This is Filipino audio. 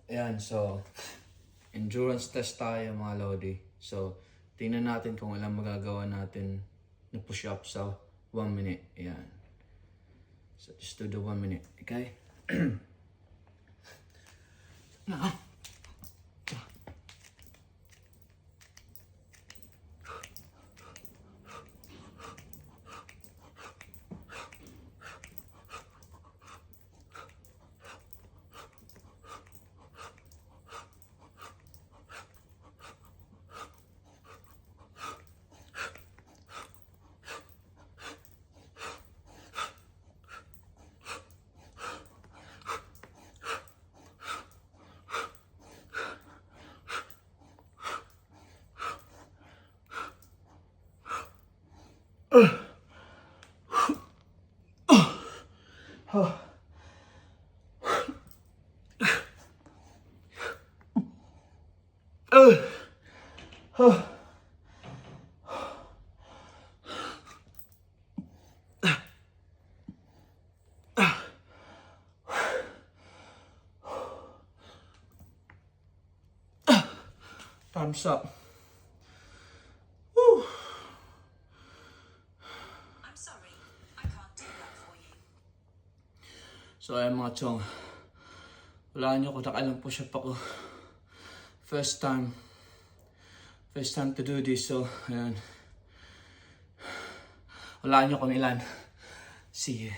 Ayan, so, endurance test tayo mga Lodi. So, tingnan natin kung ilang magagawa natin na push-up sa 1 minute. Ayan. So, just do the 1 minute. Okay? Na. Thumbs up. Woo. I'm sorry, I can't do that for you. So ayan mga chong, wala nyo kung nakailang push-up ako. First time to do this, so ayan. Wala nyo kung ilan. See you.